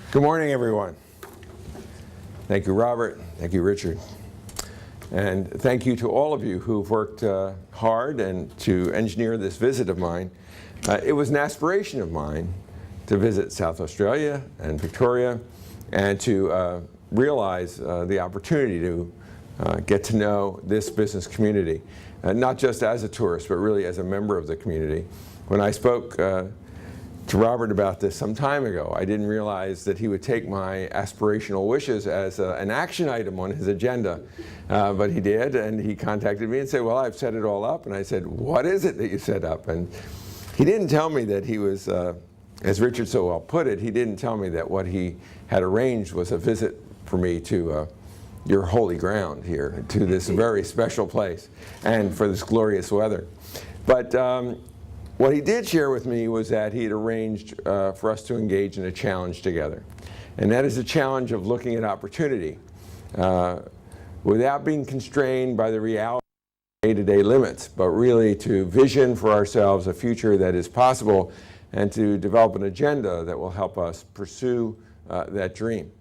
Good morning, everyone. Thank you, Robert. Thank you, Richard. And thank you to all of you who've worked hard and to engineer this visit of mine. It was an aspiration of mine to visit South Australia and Victoria and to realize the opportunity to get to know this business community, not just as a tourist, but really as a member of the community. When I spoke to Robert about this some time ago, I didn't realize that he would take my aspirational wishes as an action item on his agenda, but he did, and he contacted me and said, well, I've set it all up. And I said, what is it that you set up? And he didn't tell me that he was, as Richard so well put it, he didn't tell me that what he had arranged was a visit for me to your holy ground here, to this very special place, and for this glorious weather. But what he did share with me was that he had arranged for us to engage in a challenge together. And that is a challenge of looking at opportunity without being constrained by the reality of day-to-day limits, but really to vision for ourselves a future that is possible and to develop an agenda that will help us pursue that dream.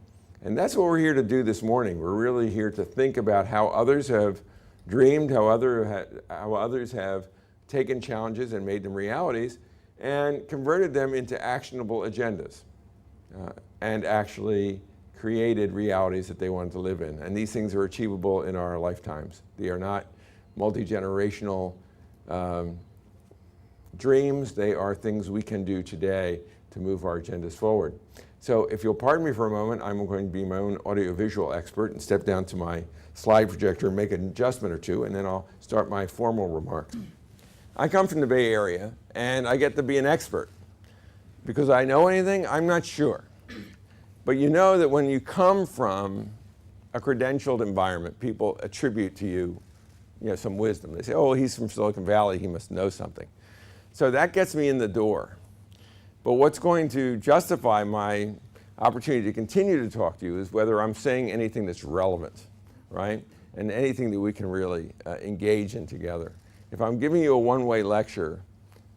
And that's what we're here to do this morning. We're really here to think about how others have dreamed, how others have taken challenges and made them realities and converted them into actionable agendas and actually created realities that they wanted to live in. And these things are achievable in our lifetimes. They are not multi-generational dreams. They are things we can do today to move our agendas forward. So if you'll pardon me for a moment, I'm going to be my own audiovisual expert and step down to my slide projector and make an adjustment or two, and then I'll start my formal remarks. I come from the Bay Area, and I get to be an expert. Because I know anything, I'm not sure. But you know that when you come from a credentialed environment, people attribute to you, some wisdom. They say, oh, he's from Silicon Valley, he must know something. So that gets me in the door. But what's going to justify my opportunity to continue to talk to you is whether I'm saying anything that's relevant, right? And anything that we can really engage in together. If I'm giving you a one-way lecture,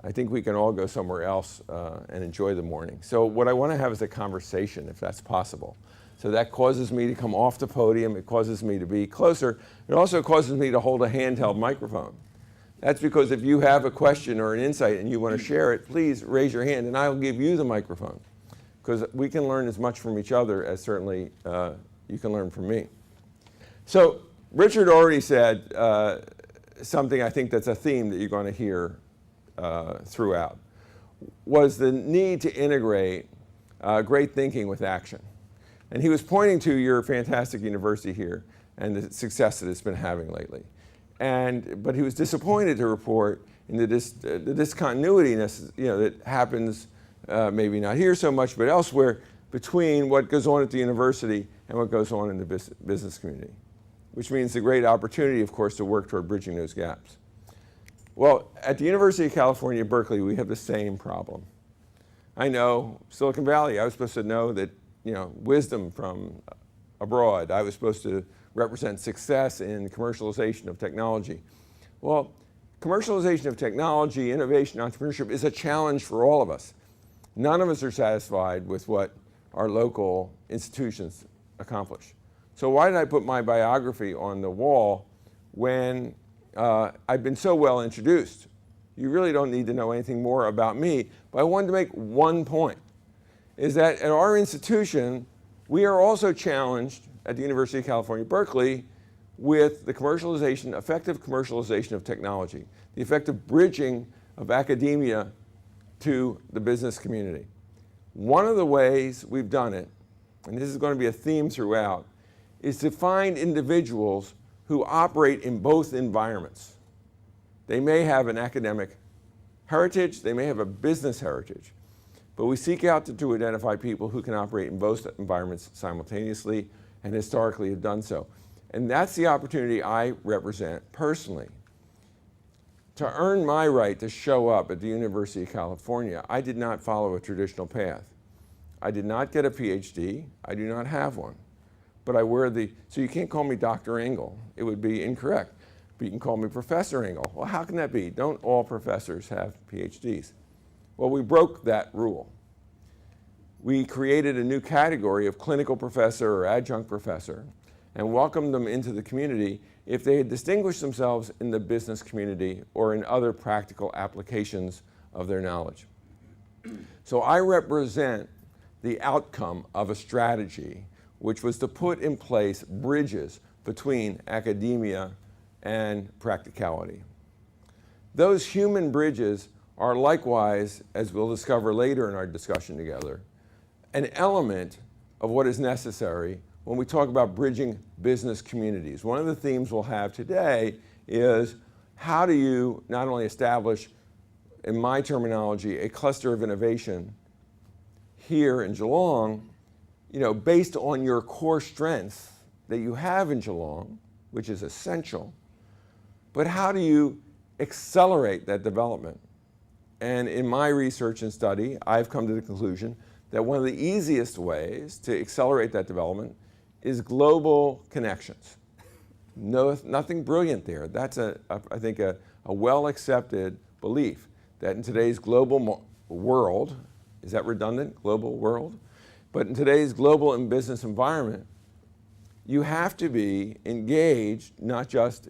I think we can all go somewhere else and enjoy the morning. So what I want to have is a conversation, if that's possible. So that causes me to come off the podium. It causes me to be closer. It also causes me to hold a handheld microphone. That's because if you have a question or an insight and you want to share it, please raise your hand and I'll give you the microphone. Because we can learn as much from each other as certainly you can learn from me. So Richard already said something I think that's a theme that you're going to hear throughout, was the need to integrate great thinking with action. And he was pointing to your fantastic university here and the success that it's been having lately. But he was disappointed to report in the discontinuity that happens, maybe not here so much, but elsewhere, between what goes on at the university and what goes on in the business community, which means the great opportunity, of course, to work toward bridging those gaps. Well, at the University of California, Berkeley, we have the same problem. I know Silicon Valley, I was supposed to know that, wisdom from abroad. I was supposed to represent success in commercialization of technology. Well, commercialization of technology, innovation, entrepreneurship is a challenge for all of us. None of us are satisfied with what our local institutions accomplish. So why did I put my biography on the wall when I've been so well introduced? You really don't need to know anything more about me, but I wanted to make one point, is that at our institution, we are also challenged at the University of California, Berkeley, with the effective commercialization of technology, the effective bridging of academia to the business community. One of the ways we've done it, and this is going to be a theme throughout, is to find individuals who operate in both environments. They may have an academic heritage, they may have a business heritage, but we seek out to identify people who can operate in both environments simultaneously and historically have done so. And that's the opportunity I represent personally. To earn my right to show up at the University of California, I did not follow a traditional path. I did not get a PhD, I do not have one. But I wear so you can't call me Dr. Engel, it would be incorrect. But you can call me Professor Engel. Well, how can that be? Don't all professors have PhDs? Well, we broke that rule. we created a new category of clinical professor or adjunct professor and welcomed them into the community if they had distinguished themselves in the business community or in other practical applications of their knowledge. So I represent the outcome of a strategy which was to put in place bridges between academia and practicality. Those human bridges are likewise, as we'll discover later in our discussion together, an element of what is necessary when we talk about bridging business communities. One of the themes we'll have today is how do you not only establish, in my terminology, a cluster of innovation here in Geelong, based on your core strengths that you have in Geelong, which is essential, but how do you accelerate that development? And in my research and study, I've come to the conclusion that one of the easiest ways to accelerate that development is global connections. Nothing brilliant there. That's, I think, a well-accepted belief that in today's global world, is that redundant, global world? But in today's global and business environment, you have to be engaged, not just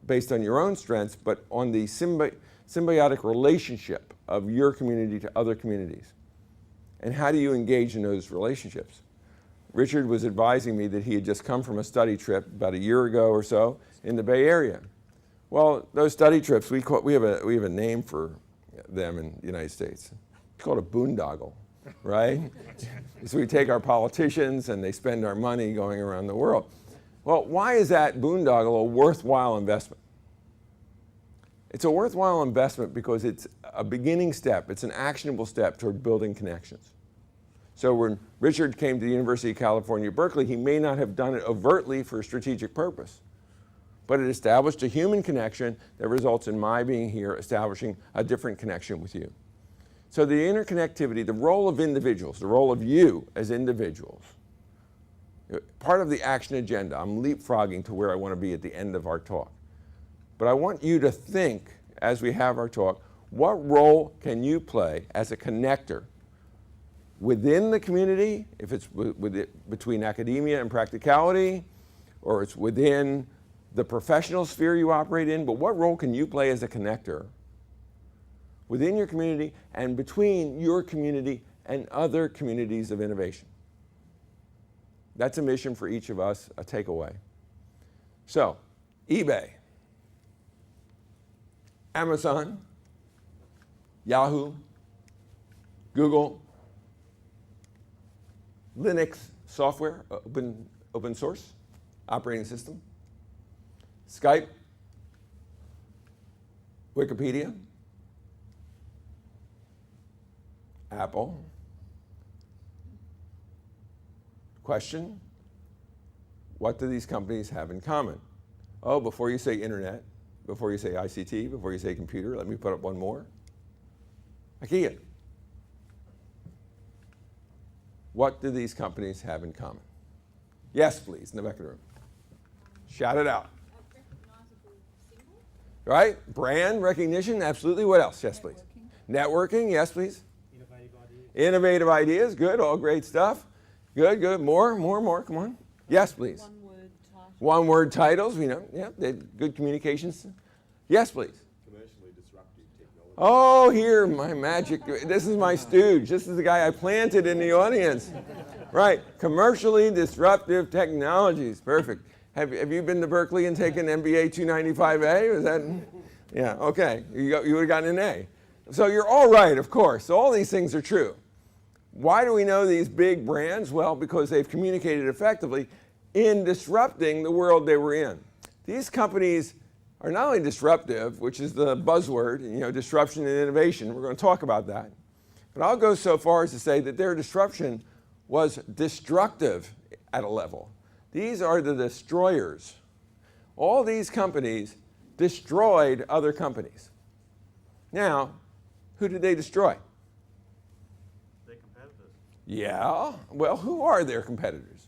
based on your own strengths, but on the symbiotic relationship of your community to other communities. And how do you engage in those relationships? Richard was advising me that he had just come from a study trip about a year ago or so in the Bay Area. Well, those study trips, we have a name for them in the United States. It's called a boondoggle, right? So we take our politicians and they spend our money going around the world. Well, why is that boondoggle a worthwhile investment? It's a worthwhile investment because it's a beginning step. It's an actionable step toward building connections. So when Richard came to the University of California, Berkeley, he may not have done it overtly for a strategic purpose, but it established a human connection that results in my being here, establishing a different connection with you. So the interconnectivity, the role of individuals, the role of you as individuals, part of the action agenda, I'm leapfrogging to where I want to be at the end of our talk. But I want you to think, as we have our talk, what role can you play as a connector within the community, if it's between academia and practicality, or it's within the professional sphere you operate in, but what role can you play as a connector within your community and between your community and other communities of innovation? That's a mission for each of us, a takeaway. So, eBay, Amazon, Yahoo, Google, Linux software, open source operating system, Skype, Wikipedia, Apple. Question, what do these companies have in common? Oh, before you say internet, before you say ICT, before you say computer, let me put up one more. IKEA. What do these companies have in common? Yes, please, in the back of the room. Shout it out. Right? Brand recognition, absolutely. What else? Yes, please. Networking, yes, please. Innovative ideas. Innovative ideas, good, all great stuff. Good, good. More, come on. Yes, please. One-word titles. One-word titles, yeah, good communications. Yes, please. Commercially disruptive technology. Oh, here, my magic. This is my stooge. This is the guy I planted in the audience. Right, commercially disruptive technologies. Perfect. Have you been to Berkeley and taken MBA 295A? Was that? Yeah, okay. You would have gotten an A. So you're all right, of course. So all these things are true. Why do we know these big brands? Well, because they've communicated effectively in disrupting the world they were in. These companies are not only disruptive, which is the buzzword, disruption and innovation. We're going to talk about that. But I'll go so far as to say that their disruption was destructive at a level. These are the destroyers. All these companies destroyed other companies. Now, who did they destroy? Their competitors. Yeah, well, who are their competitors?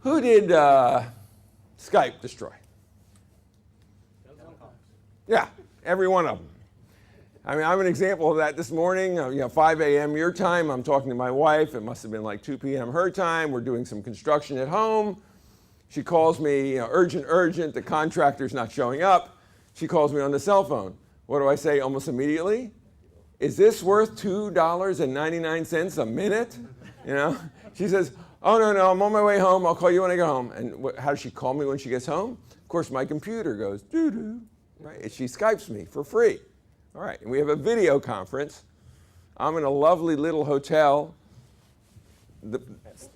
Who did Skype destroy? Yeah, every one of them. I mean, I'm an example of that this morning. 5 a.m. your time, I'm talking to my wife. It must have been like 2 p.m. her time. We're doing some construction at home. She calls me, urgent, urgent. The contractor's not showing up. She calls me on the cell phone. What do I say almost immediately? Is this worth $2.99 a minute? She says, oh, no, I'm on my way home. I'll call you when I go home. And how does she call me when she gets home? Of course, my computer goes doo-doo, right? And she Skypes me for free. All right, and we have a video conference. I'm in a lovely little hotel. What's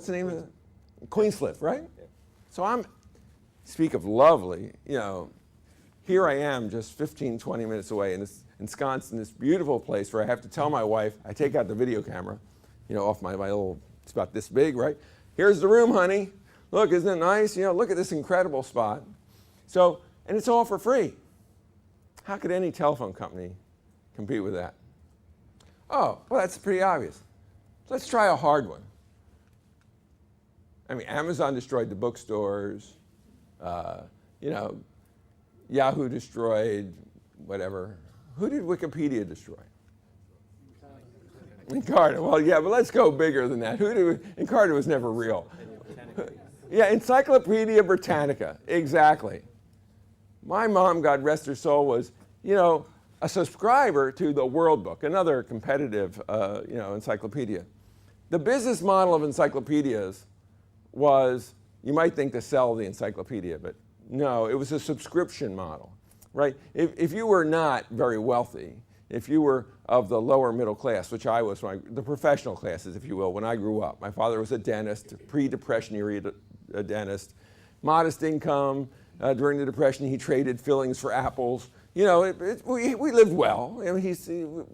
the name of it? Queenscliff, right? So speak of lovely, here I am just 15, 20 minutes away ensconced in this beautiful place where I have to tell my wife, I take out the video camera, off my little, it's about this big, right? Here's the room, honey. Look, isn't it nice? Look at this incredible spot. So, and it's all for free. How could any telephone company compete with that? Oh, well, that's pretty obvious. Let's try a hard one. I mean, Amazon destroyed the bookstores. Yahoo destroyed whatever. Who did Wikipedia destroy? Encarta. Well, yeah, but let's go bigger than that. Encarta was never real. Yeah, Encyclopedia Britannica. Exactly. My mom, God rest her soul, was, a subscriber to the World Book, another competitive, encyclopedia. The business model of encyclopedias was, you might think to sell the encyclopedia, but no, it was a subscription model, right? If you were not very wealthy, if you were of the lower middle class, which I was, the professional classes, if you will, when I grew up. My father was a dentist, pre-Depression era dentist, modest income. During the Depression, he traded fillings for apples. We lived well,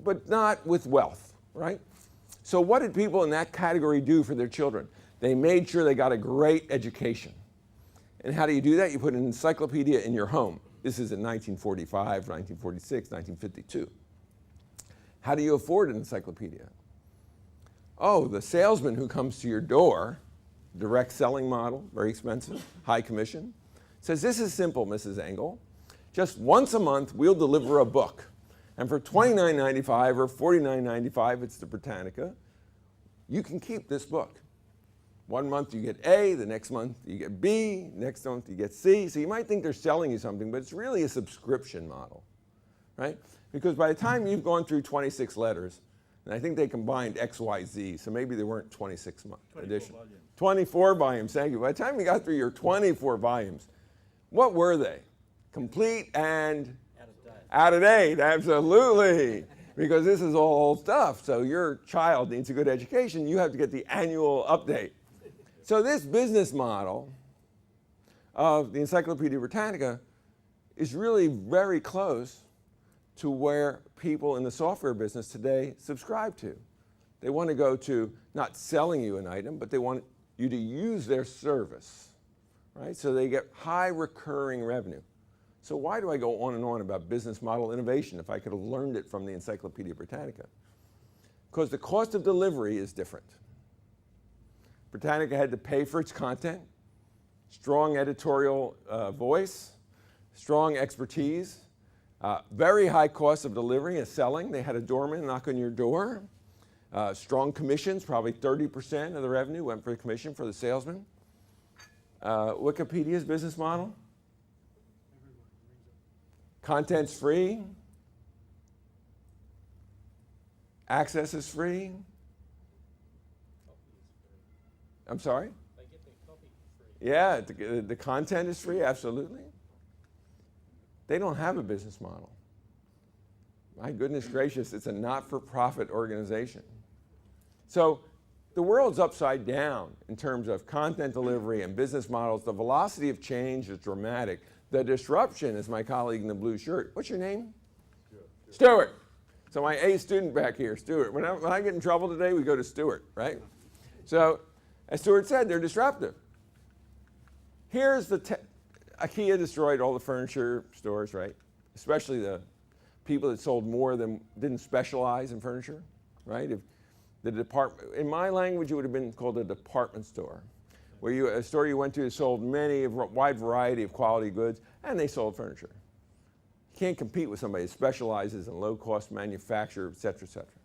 but not with wealth, right? So what did people in that category do for their children? They made sure they got a great education. And how do you do that? You put an encyclopedia in your home. This is in 1945, 1946, 1952. How do you afford an encyclopedia? Oh, the salesman who comes to your door, direct selling model, very expensive, high commission, says, this is simple, Mrs. Engel. Just once a month, we'll deliver a book. And for $29.95 or $49.95, it's the Britannica, you can keep this book. 1 month you get A, the next month you get B, next month you get C. So you might think they're selling you something, but it's really a subscription model, right? Because by the time you've gone through 26 letters, and I think they combined X, Y, Z, so maybe there weren't 26 editions. 24 volumes, thank you. By the time you got through your 24 volumes, what were they? Complete and out of date, absolutely. Because this is all old stuff. So your child needs a good education, you have to get the annual update. So this business model of the Encyclopedia Britannica is really very close to where people in the software business today subscribe to. They want to go to not selling you an item, but they want you to use their service, right? So they get high recurring revenue. So why do I go on and on about business model innovation if I could have learned it from the Encyclopedia Britannica? Because the cost of delivery is different. Britannica had to pay for its content, strong editorial voice, strong expertise, very high cost of delivery and selling. They had a doorman knock on your door. Strong commissions, probably 30% of the revenue went for the commission for the salesman. Wikipedia's business model. Content's free. Access is free. I'm sorry? They get their copy for free. Yeah, the content is free, absolutely. They don't have a business model. My goodness gracious, it's a not-for-profit organization. So the world's upside down in terms of content delivery and business models. The velocity of change is dramatic. The disruption, as my colleague in the blue shirt, what's your name? Stuart. So my A student back here, Stuart. When I get in trouble today, we go to Stuart, right? So as Stuart said, they're disruptive. Here's IKEA destroyed all the furniture stores, right? Especially the people that sold more than, didn't specialize in furniture, right? If the department, in my language, it would have been called a department store, where a store you went to sold a wide variety of quality goods, and they sold furniture. Can't compete with somebody that specializes in low-cost manufacture, et cetera, et cetera.